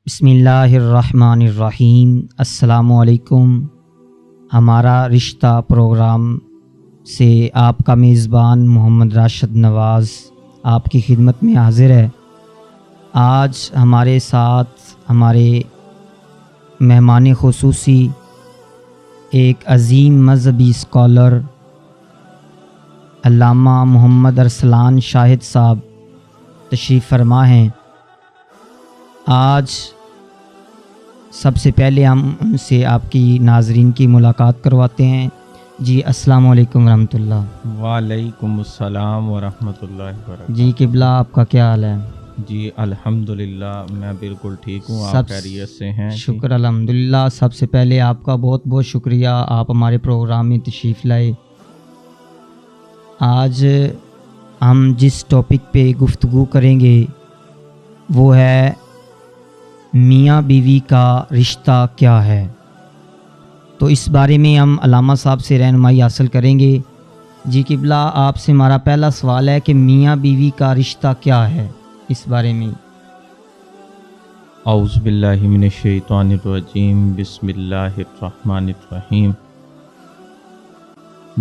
بسم اللہ الرحمن الرحیم۔ السلام علیکم۔ ہمارا رشتہ پروگرام سے آپ کا میزبان محمد راشد نواز آپ کی خدمت میں حاضر ہے۔ آج ہمارے ساتھ ہمارے مہمان خصوصی ایک عظیم مذہبی اسکالر علامہ محمد ارسلان شاہد صاحب تشریف فرما ہیں۔ آج سب سے پہلے ہم ان سے آپ کی ناظرین کی ملاقات کرواتے ہیں۔ جی السلام علیکم ورحمۃ اللہ۔ وعلیکم السلام ورحمۃ اللہ وبرکاتہ۔ جی قبلہ، آپ کا کیا حال ہے؟ جی الحمدللہ میں بالکل ٹھیک ہوں، آپ خیریت سے ہیں؟ شکر الحمدللہ۔ سب سے پہلے آپ کا بہت بہت شکریہ، آپ ہمارے پروگرام میں تشریف لائے۔ آج ہم جس ٹاپک پہ گفتگو کریں گے وہ ہے میاں بیوی کا رشتہ کیا ہے۔ تو اس بارے میں ہم علامہ صاحب سے رہنمائی حاصل کریں گے۔ جی قبلہ، آپ سے ہمارا پہلا سوال ہے کہ میاں بیوی کا رشتہ کیا ہے، اس بارے میں۔ اعوذ باللہ من الشیطان الرجیم، بسم اللہ الرحمن الرحیم۔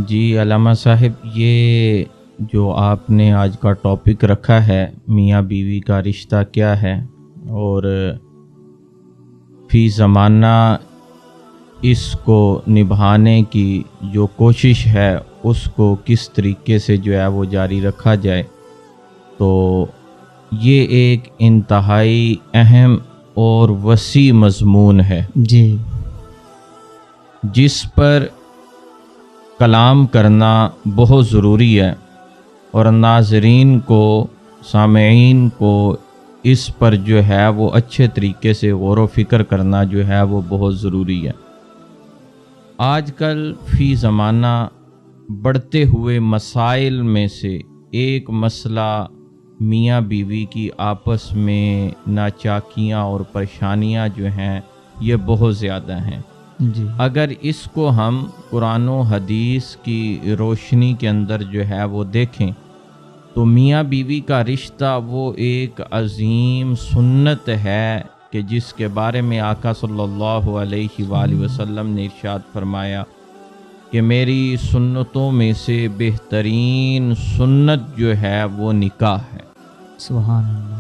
جی علامہ صاحب، یہ جو آپ نے آج کا ٹاپک رکھا ہے میاں بیوی کا رشتہ کیا ہے، اور فی زمانہ اس کو نبھانے کی جو کوشش ہے اس کو کس طریقے سے جو ہے وہ جاری رکھا جائے، تو یہ ایک انتہائی اہم اور وسیع مضمون ہے جی، جس پر کلام کرنا بہت ضروری ہے، اور ناظرین کو، سامعین کو اس پر جو ہے وہ اچھے طریقے سے غور و فکر کرنا جو ہے وہ بہت ضروری ہے۔ آج کل فی زمانہ بڑھتے ہوئے مسائل میں سے ایک مسئلہ میاں بیوی کی آپس میں ناچاکیاں اور پریشانیاں جو ہیں یہ بہت زیادہ ہیں۔ جی، اگر اس کو ہم قرآن و حدیث کی روشنی کے اندر جو ہے وہ دیکھیں تو میاں بیوی کا رشتہ وہ ایک عظیم سنت ہے کہ جس کے بارے میں آقا صلی اللہ علیہ وآلہ وسلم نے ارشاد فرمایا کہ میری سنتوں میں سے بہترین سنت جو ہے وہ نکاح ہے۔ سبحان اللہ۔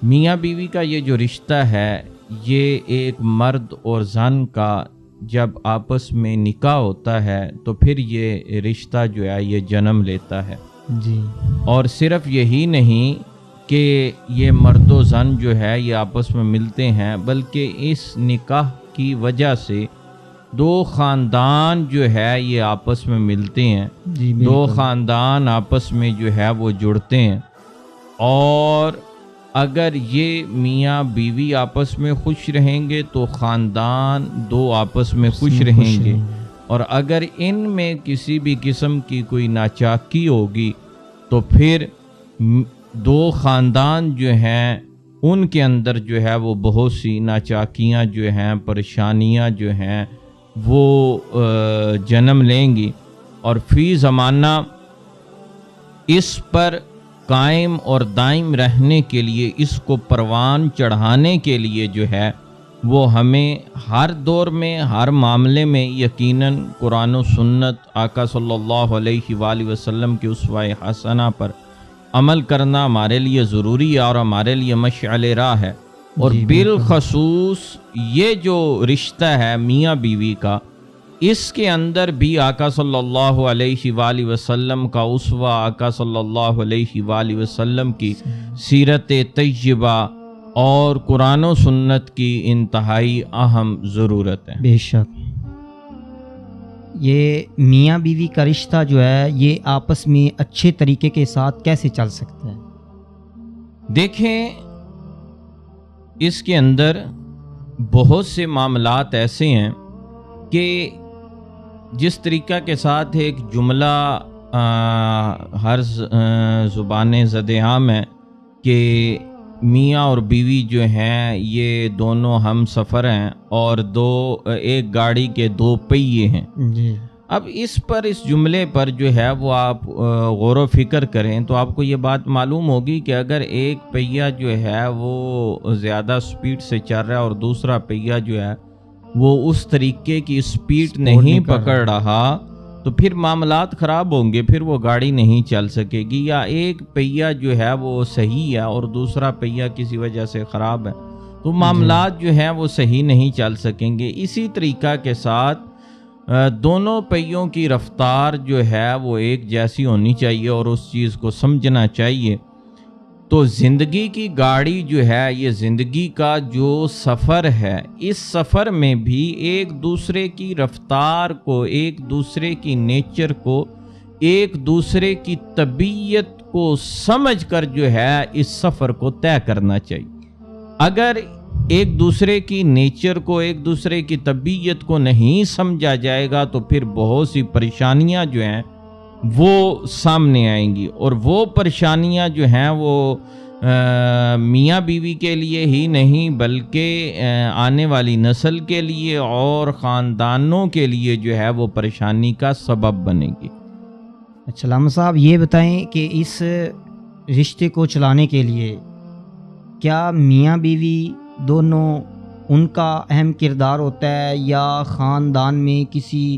میاں بیوی کا یہ جو رشتہ ہے، یہ ایک مرد اور زن کا جب آپس میں نکاح ہوتا ہے تو پھر یہ رشتہ جو ہے یہ جنم لیتا ہے۔ جی، اور صرف یہی نہیں کہ یہ مرد و زن جو ہے یہ آپس میں ملتے ہیں، بلکہ اس نکاح کی وجہ سے دو خاندان جو ہے یہ آپس میں ملتے ہیں، جی دو بالکل۔ خاندان آپس میں جو ہے وہ جڑتے ہیں، اور اگر یہ میاں بیوی آپس میں خوش رہیں گے تو خاندان دو آپس میں خوش رہیں گے، اور اگر ان میں کسی بھی قسم کی کوئی ناچاکی ہوگی تو پھر دو خاندان جو ہیں ان کے اندر جو ہے وہ بہت سی ناچاکیاں جو ہیں، پریشانیاں جو ہیں وہ جنم لیں گی، اور فی زمانہ اس پر قائم اور دائم رہنے کے لیے، اس کو پروان چڑھانے کے لیے جو ہے وہ ہمیں ہر دور میں، ہر معاملے میں یقیناً قرآن و سنت، آقا صلی اللہ علیہ وآلہ وسلم کی اسوہ حسنہ پر عمل کرنا ہمارے لیے ضروری ہے اور ہمارے لیے مشعل راہ ہے۔ اور بالخصوص یہ جو رشتہ ہے میاں بیوی کا، اس کے اندر بھی آقا صلی اللہ علیہ وآلہ وسلم کا اسوہ، آقا صلی اللہ علیہ وآلہ وسلم کی سیرت طیبہ اور قرآن و سنت کی انتہائی اہم ضرورت ہے۔ بے شک۔ یہ میاں بیوی کا رشتہ جو ہے یہ آپس میں اچھے طریقے کے ساتھ کیسے چل سکتا ہے؟ دیکھیں، اس کے اندر بہت سے معاملات ایسے ہیں کہ جس طریقہ کے ساتھ ایک جملہ ہر زبان زد عام ہے کہ میاں اور بیوی جو ہیں یہ دونوں ہم سفر ہیں اور ایک گاڑی کے دو پہیے ہیں۔ جی، اب اس جملے پر جو ہے وہ آپ غور و فکر کریں تو آپ کو یہ بات معلوم ہوگی کہ اگر ایک پہیہ جو ہے وہ زیادہ سپیڈ سے چل رہا ہے اور دوسرا پہیہ جو ہے وہ اس طریقے کی سپیڈ نہیں پکڑ رہا تو پھر معاملات خراب ہوں گے، پھر وہ گاڑی نہیں چل سکے گی. یا ایک پہیہ جو ہے وہ صحیح ہے اور دوسرا پہیہ کسی وجہ سے خراب ہے تو معاملات جو ہیں وہ صحیح نہیں چل سکیں گے. اسی طریقہ کے ساتھ دونوں پہیوں کی رفتار جو ہے وہ ایک جیسی ہونی چاہیے اور اس چیز کو سمجھنا چاہیے. تو زندگی کی گاڑی جو ہے، یہ زندگی کا جو سفر ہے، اس سفر میں بھی ایک دوسرے کی رفتار کو، ایک دوسرے کی نیچر کو، ایک دوسرے کی طبیعت کو سمجھ کر جو ہے اس سفر کو طے کرنا چاہیے. اگر ایک دوسرے کی نیچر کو، ایک دوسرے کی طبیعت کو نہیں سمجھا جائے گا تو پھر بہت سی پریشانیاں جو ہیں وہ سامنے آئیں گی، اور وہ پریشانیاں جو ہیں وہ میاں بیوی کے لیے ہی نہیں بلکہ آنے والی نسل کے لیے اور خاندانوں کے لیے جو ہے وہ پریشانی کا سبب بنے گی. اچھا علامہ صاحب، یہ بتائیں کہ اس رشتے کو چلانے کے لیے کیا میاں بیوی دونوں ان کا اہم کردار ہوتا ہے یا خاندان میں کسی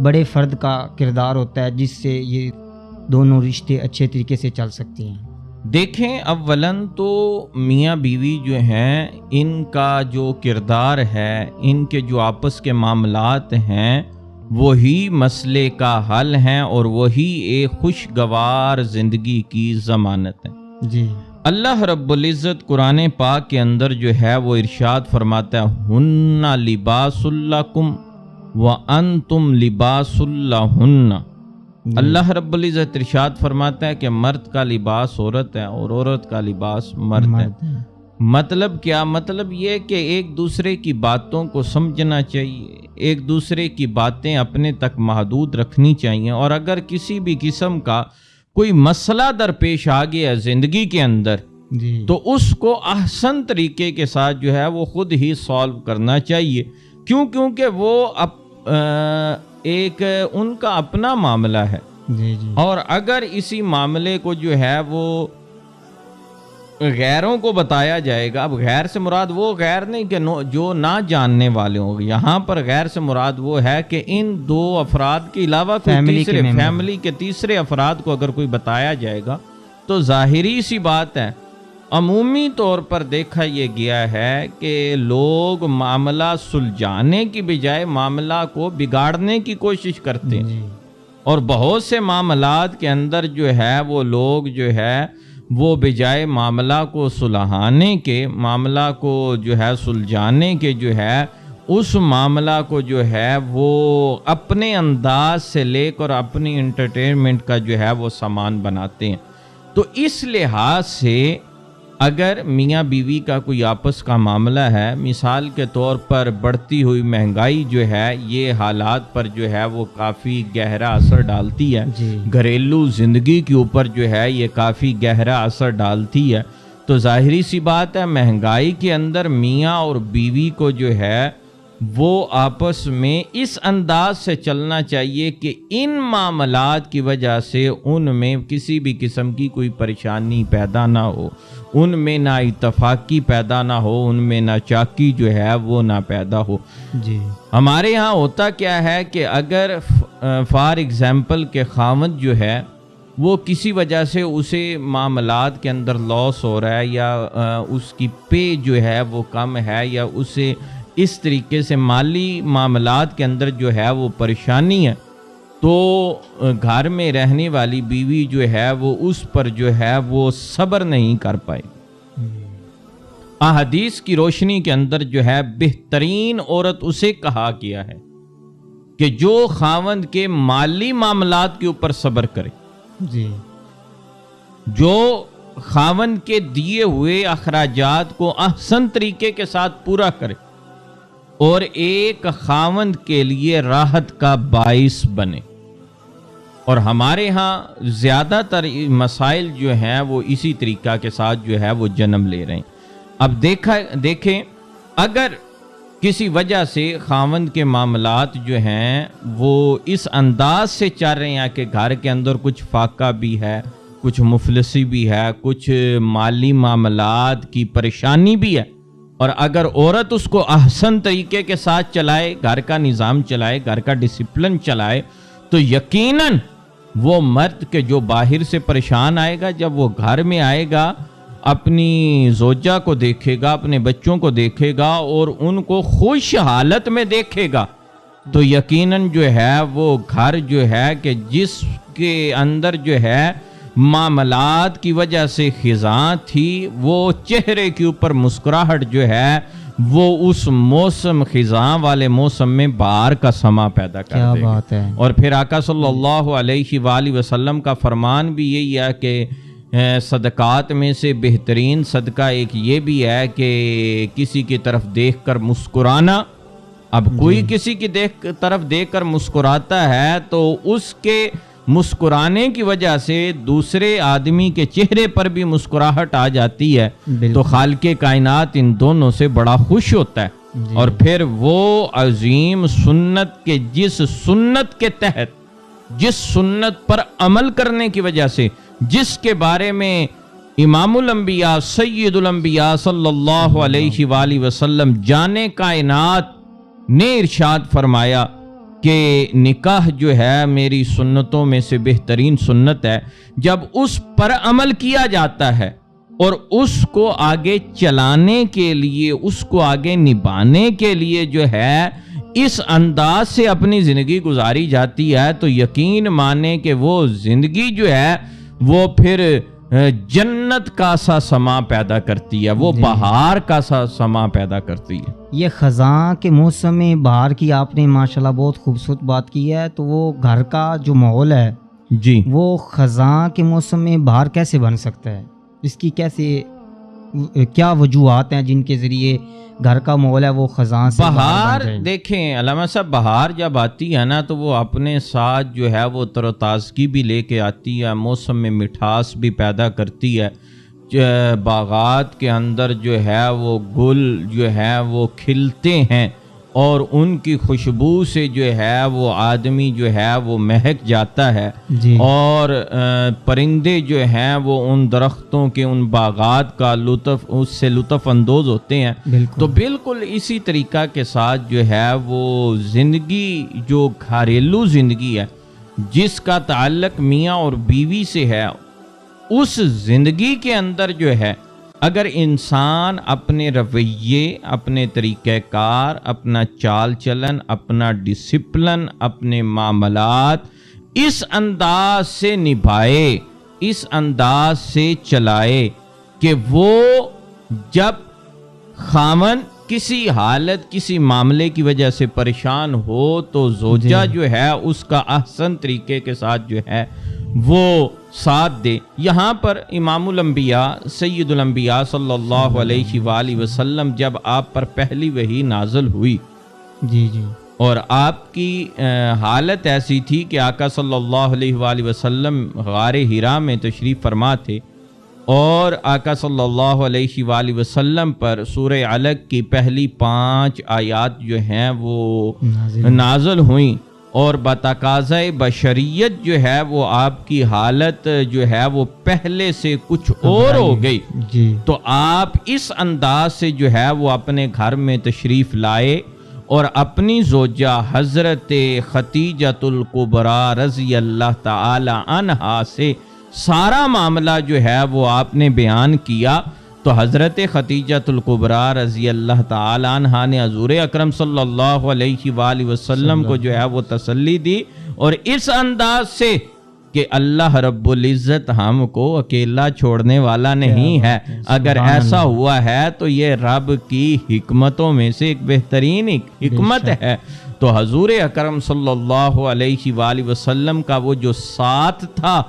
بڑے فرد کا کردار ہوتا ہے جس سے یہ دونوں رشتے اچھے طریقے سے چل سکتے ہیں؟ دیکھیں، اولاً تو میاں بیوی جو ہیں ان کا جو کردار ہے، ان کے جو آپس کے معاملات ہیں، وہی مسئلے کا حل ہیں اور وہی ایک خوشگوار زندگی کی ضمانت ہے. جی، اللہ رب العزت قرآن پاک کے اندر جو ہے وہ ارشاد فرماتا ہے، ہن لباس لکم وانتم لباس لہن. اللہ رب العزت ارشاد فرماتا ہے کہ مرد کا لباس عورت ہے اور عورت کا لباس مرد ہے. مطلب کیا؟ مطلب یہ کہ ایک دوسرے کی باتوں کو سمجھنا چاہیے، ایک دوسرے کی باتیں اپنے تک محدود رکھنی چاہیے، اور اگر کسی بھی قسم کا کوئی مسئلہ درپیش آ گیا زندگی کے اندر جی، تو اس کو احسن طریقے کے ساتھ جو ہے وہ خود ہی سالو کرنا چاہیے. کیونکہ وہ ایک ان کا اپنا معاملہ ہے، جی جی، اور اگر اسی معاملے کو جو ہے وہ غیروں کو بتایا جائے گا، اب غیر سے مراد وہ غیر نہیں کہ جو نہ جاننے والے ہوں، یہاں پر غیر سے مراد وہ ہے کہ ان دو افراد کے علاوہ کوئی فیملی کے تیسرے افراد کو اگر کوئی بتایا جائے گا تو ظاہری سی بات ہے، عمومی طور پر دیکھا یہ گیا ہے کہ لوگ معاملہ سلجھانے کی بجائے معاملہ کو بگاڑنے کی کوشش کرتے ہیں، اور بہت سے معاملات کے اندر جو ہے وہ لوگ جو ہے وہ بجائے معاملہ کو سلجھانے کے، معاملہ کو جو ہے سلجھانے کے جو ہے اس معاملہ کو جو ہے وہ اپنے انداز سے لے کر اپنی انٹرٹینمنٹ کا جو ہے وہ سامان بناتے ہیں. تو اس لحاظ سے اگر میاں بیوی کا کوئی آپس کا معاملہ ہے، مثال کے طور پر بڑھتی ہوئی مہنگائی جو ہے یہ حالات پر جو ہے وہ کافی گہرا اثر ڈالتی ہے، گھریلو زندگی کے اوپر جو ہے یہ کافی گہرا اثر ڈالتی ہے، تو ظاہری سی بات ہے مہنگائی کے اندر میاں اور بیوی کو جو ہے وہ آپس میں اس انداز سے چلنا چاہیے کہ ان معاملات کی وجہ سے ان میں کسی بھی قسم کی کوئی پریشانی پیدا نہ ہو، ان میں نہ اتفاقی پیدا نہ ہو، ان میں نہ چاکی جو ہے وہ نہ پیدا ہو. جی، ہمارے ہاں ہوتا کیا ہے کہ اگر فار ایگزامپل کہ خاوند جو ہے وہ کسی وجہ سے اسے معاملات کے اندر لاس ہو رہا ہے یا اس کی پے جو ہے وہ کم ہے یا اسے اس طریقے سے مالی معاملات کے اندر جو ہے وہ پریشانی ہے، تو گھر میں رہنے والی بیوی جو ہے وہ اس پر جو ہے وہ صبر نہیں کر پائے. احادیث کی روشنی کے اندر جو ہے بہترین عورت اسے کہا گیا ہے کہ جو خاوند کے مالی معاملات کے اوپر صبر کرے، جی، جو خاوند کے دیے ہوئے اخراجات کو احسن طریقے کے ساتھ پورا کرے اور ایک خاوند کے لیے راحت کا باعث بنے. اور ہمارے ہاں زیادہ تر مسائل جو ہیں وہ اسی طریقہ کے ساتھ جو ہے وہ جنم لے رہے ہیں. اب دیکھیں اگر کسی وجہ سے خاوند کے معاملات جو ہیں وہ اس انداز سے چل رہے ہیں کہ گھر کے اندر کچھ فاقہ بھی ہے، کچھ مفلسی بھی ہے، کچھ مالی معاملات کی پریشانی بھی ہے، اور اگر عورت اس کو احسن طریقے کے ساتھ چلائے، گھر کا نظام چلائے، گھر کا ڈسپلن چلائے، تو یقیناً وہ مرد کے جو باہر سے پریشان آئے گا، جب وہ گھر میں آئے گا اپنی زوجہ کو دیکھے گا، اپنے بچوں کو دیکھے گا اور ان کو خوش حالت میں دیکھے گا، تو یقیناً جو ہے وہ گھر جو ہے کہ جس کے اندر جو ہے معاملات کی وجہ سے خزاں تھی، وہ چہرے کے اوپر مسکراہٹ جو ہے وہ اس موسم خزاں والے موسم میں بہار کا سما پیدا کر دے گا۔ کیا بات ہے۔ اور پھر آقا صلی اللہ علیہ وآلہ وسلم کا فرمان بھی یہی ہے کہ صدقات میں سے بہترین صدقہ ایک یہ بھی ہے کہ کسی کی طرف دیکھ کر مسکرانا۔ اب کوئی کسی کی طرف دیکھ کر مسکراتا ہے تو اس کے مسکرانے کی وجہ سے دوسرے آدمی کے چہرے پر بھی مسکراہٹ آ جاتی ہے، تو خالق کائنات ان دونوں سے بڑا خوش ہوتا ہے۔ اور پھر وہ عظیم سنت کے جس سنت کے تحت، جس سنت پر عمل کرنے کی وجہ سے، جس کے بارے میں امام الانبیاء سید الانبیاء صلی اللہ علیہ وآلہ وسلم جانے کائنات نے ارشاد فرمایا کہ نکاح جو ہے میری سنتوں میں سے بہترین سنت ہے، جب اس پر عمل کیا جاتا ہے اور اس کو آگے چلانے کے لیے، اس کو آگے نبھانے کے لیے جو ہے اس انداز سے اپنی زندگی گزاری جاتی ہے، تو یقین مانے کہ وہ زندگی جو ہے وہ پھر جنت کا سا سما پیدا کرتی ہے، وہ بہار کا سا سما پیدا کرتی ہے۔ یہ خزاں کے موسم میں بہار کی آپ نے ماشاءاللہ بہت خوبصورت بات کی ہے، تو وہ گھر کا جو ماحول ہے جی، وہ خزاں کے موسم میں بہار کیسے بن سکتا ہے؟ اس کی کیا وجوہات ہیں جن کے ذریعے گھر کا ماحول ہے وہ خزاں سے بہار بن جائے؟ دیکھیں علامہ صاحب، بہار جب آتی ہے نا تو وہ اپنے ساتھ جو ہے وہ تر و تازگی بھی لے کے آتی ہے، موسم میں مٹھاس بھی پیدا کرتی ہے، باغات کے اندر جو ہے وہ گل جو ہے وہ کھلتے ہیں اور ان کی خوشبو سے جو ہے وہ آدمی جو ہے وہ مہک جاتا ہے، اور پرندے جو ہیں وہ ان درختوں کے، ان باغات کا اس سے لطف اندوز ہوتے ہیں۔ تو بالکل اسی طریقہ کے ساتھ جو ہے وہ زندگی، جو گھریلو زندگی ہے جس کا تعلق میاں اور بیوی سے ہے، اس زندگی کے اندر جو ہے اگر انسان اپنے رویے، اپنے طریقہ کار، اپنا چال چلن، اپنا ڈسپلن، اپنے معاملات اس انداز سے نبھائے، اس انداز سے چلائے کہ وہ جب خاوند کسی حالت، کسی معاملے کی وجہ سے پریشان ہو تو زوجہ جو ہے اس کا احسن طریقے کے ساتھ جو ہے وہ ساتھ دے۔ یہاں پر امام الانبیاء سید الانبیاء صلی اللہ علیہ وآلہ وسلم جب آپ پر پہلی وحی نازل ہوئی اور آپ کی حالت ایسی تھی کہ آقا صلی اللہ علیہ وآلہ وسلم غار حرا میں تشریف فرما تھے، اور آقا صلی اللہ علیہ وآلہ وسلم پر سورہ علق کی پہلی 5 آیات جو ہیں وہ نازل ہوئیں، اور بتقاضۂ بشریت جو ہے وہ آپ کی حالت جو ہے وہ پہلے سے کچھ اور ہو گئی۔ تو آپ اس انداز سے جو ہے وہ اپنے گھر میں تشریف لائے اور اپنی زوجہ حضرت خدیجۃ الکبریٰ رضی اللہ تعالی عنہا سے سارا معاملہ جو ہے وہ آپ نے بیان کیا۔ تو حضرت خدیجۃ الکبریٰ رضی اللہ تعالی عنہا نے حضور اکرم صلی اللہ علیہ وآلہ وسلم کو جو ہے وہ تسلی دی، اور اس انداز سے کہ اللہ رب العزت ہم کو اکیلا چھوڑنے والا نہیں ہے، اگر ایسا ہوا ہے تو یہ رب کی حکمتوں میں سے ایک بہترین حکمت ہے۔ تو حضور اکرم صلی اللہ علیہ وآلہ وسلم کا وہ جو ساتھ تھا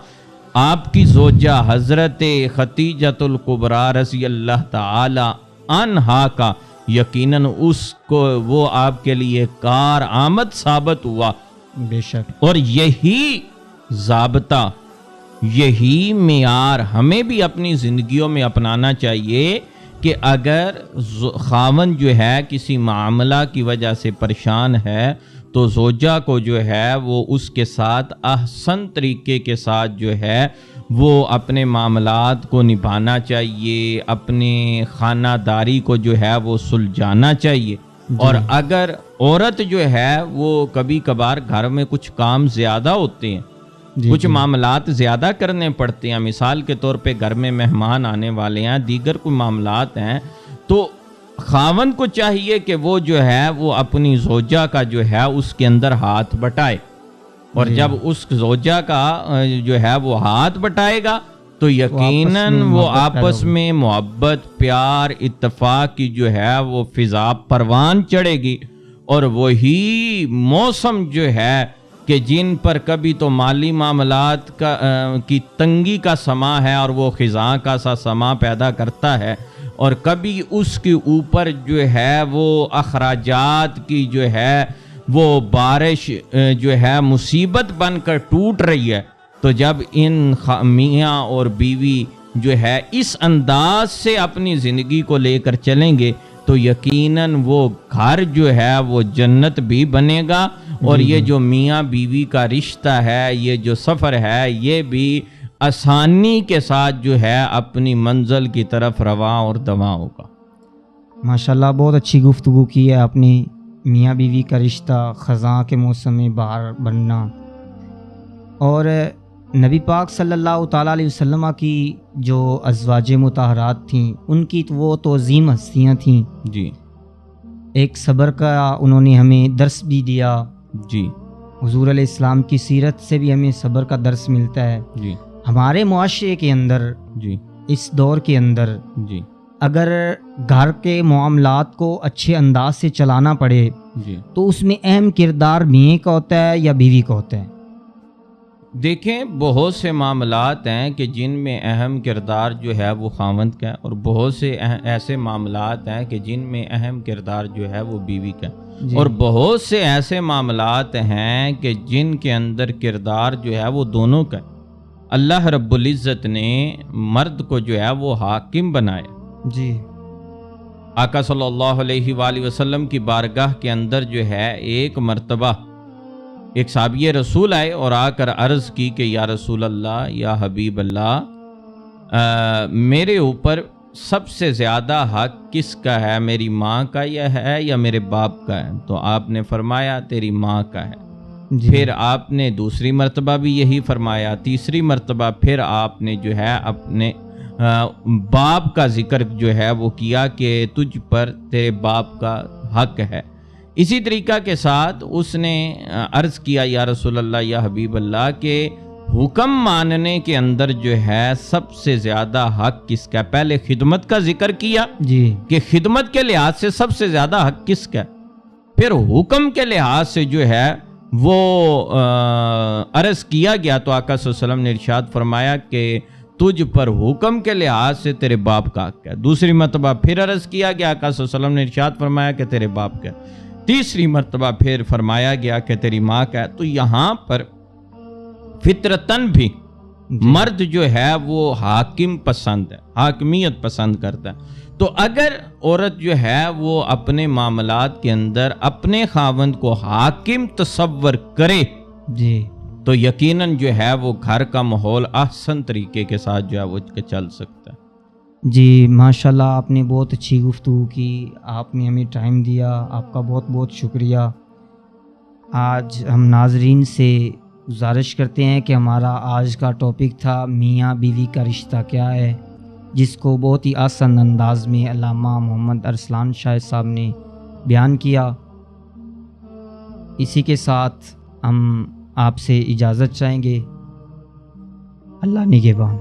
آپ کی زوجہ حضرت خدیجۃ الکبریٰ رضی اللہ تعالی عنہا کا، یقیناً اس کو وہ آپ کے لیے کار آمد ثابت ہوا۔ بے شک۔ اور یہی ضابطہ، یہی معیار ہمیں بھی اپنی زندگیوں میں اپنانا چاہیے کہ اگر خاوند جو ہے کسی معاملہ کی وجہ سے پریشان ہے تو زوجہ کو جو ہے وہ اس کے ساتھ احسن طریقے کے ساتھ جو ہے وہ اپنے معاملات کو نبھانا چاہیے، اپنے خانہ داری کو جو ہے وہ سلجھانا چاہیے۔ اور اگر عورت جو ہے وہ کبھی کبھار گھر میں کچھ کام زیادہ ہوتے ہیں، کچھ معاملات زیادہ کرنے پڑتے ہیں، مثال کے طور پہ گھر میں مہمان آنے والے ہیں، دیگر کوئی معاملات ہیں، تو خاوند کو چاہیے کہ وہ جو ہے وہ اپنی زوجہ کا جو ہے اس کے اندر ہاتھ بٹائے، اور جب اس زوجہ کا جو ہے وہ ہاتھ بٹائے گا تو یقیناً وہ آپس میں محبت، پیار، اتفاق کی جو ہے وہ فضا پروان چڑھے گی، اور وہی موسم جو ہے کہ جن پر کبھی تو مالی معاملات کی تنگی کا سما ہے اور وہ خزاں کا سا سما پیدا کرتا ہے، اور کبھی اس کے اوپر جو ہے وہ اخراجات کی جو ہے وہ بارش جو ہے مصیبت بن کر ٹوٹ رہی ہے، تو جب ان میاں اور بیوی جو ہے اس انداز سے اپنی زندگی کو لے کر چلیں گے تو یقیناً وہ گھر جو ہے وہ جنت بھی بنے گا، اور یہ جو میاں بیوی کا رشتہ ہے، یہ جو سفر ہے، یہ بھی آسانی کے ساتھ جو ہے اپنی منزل کی طرف رواں اور دواں ہوگا۔ ماشاءاللہ بہت اچھی گفتگو کی ہے آپ نے، میاں بیوی کا رشتہ، خزاں کے موسم میں باہر بننا، اور نبی پاک صلی اللہ تعالیٰ علیہ وسلم کی جو ازواج مطہرات تھیں ان کی وہ تو عظیم ہستیاں تھیں جی، ایک صبر کا انہوں نے ہمیں درس بھی دیا۔ جی، حضور علیہ السلام کی سیرت سے بھی ہمیں صبر کا درس ملتا ہے۔ جی، ہمارے معاشرے کے اندر جی، اس دور کے اندر جی، اگر گھر کے معاملات کو اچھے انداز سے چلانا پڑے جی، تو اس میں اہم کردار میاں کا ہوتا ہے یا بیوی کا ہوتا ہے؟ دیکھیں بہت سے معاملات ہیں کہ جن میں اہم کردار جو ہے وہ خاوند کا ہے، اور بہت سے ایسے معاملات ہیں کہ جن میں اہم کردار جو ہے وہ بیوی کا ہے، اور بہت سے ایسے معاملات ہیں کہ جن کے اندر کردار جو ہے وہ دونوں کا ہے۔ اللہ رب العزت نے مرد کو جو ہے وہ حاکم بنایا۔ جی، آقا صلی اللہ علیہ وآلہ وسلم کی بارگاہ کے اندر جو ہے ایک مرتبہ ایک صحابی رسول آئے اور آ کر عرض کی کہ یا رسول اللہ، یا حبیب اللہ، میرے اوپر سب سے زیادہ حق کس کا ہے، میری ماں کا ہے یا میرے باپ کا ہے؟ تو آپ نے فرمایا تیری ماں کا ہے۔ پھر آپ نے دوسری مرتبہ بھی یہی فرمایا، تیسری مرتبہ پھر آپ نے جو ہے اپنے باپ کا ذکر جو ہے وہ کیا کہ تجھ پر تیرے باپ کا حق ہے۔ اسی طریقہ کے ساتھ اس نے عرض کیا یا رسول اللہ، یا حبیب اللہ، کہ حکم ماننے کے اندر جو ہے سب سے زیادہ حق کس کا؟ پہلے خدمت کا ذکر کیا کہ خدمت کے لحاظ سے سب سے زیادہ حق کس کا؟ پھر حکم کے لحاظ سے جو ہے وہ عرض کیا گیا تو آقا صلی اللہ علیہ وسلم نے ارشاد فرمایا کہ تجھ پر حکم کے لحاظ سے تیرے باپ کا حق ہے۔ دوسری مرتبہ پھر عرض کیا گیا، آقا صلی اللہ علیہ وسلم نے ارشاد فرمایا کہ تیرے باپ کا ہے۔ تیسری مرتبہ پھر فرمایا گیا کہ تیری ماں کا ہے۔ تو یہاں پر فطرتاً بھی مرد جو ہے وہ حاکم پسند ہے، حاکمیت پسند کرتا ہے۔ تو اگر عورت جو ہے وہ اپنے معاملات کے اندر اپنے خاوند کو حاکم تصور کرے تو یقیناً جو ہے وہ گھر کا ماحول احسن طریقے کے ساتھ جو ہے وہ چل سکتا ہے۔ جی ماشاءاللہ، آپ نے بہت اچھی گفتگو کی، آپ نے ہمیں ٹائم دیا، آپ کا بہت بہت شکریہ۔ آج ہم ناظرین سے گزارش کرتے ہیں کہ ہمارا آج کا ٹاپک تھا میاں بیوی کا رشتہ کیا ہے، جس کو بہت ہی آسان انداز میں علامہ محمد ارسلان شاہ صاحب نے بیان کیا۔ اسی کے ساتھ ہم آپ سے اجازت چاہیں گے۔ اللہ نگہبان۔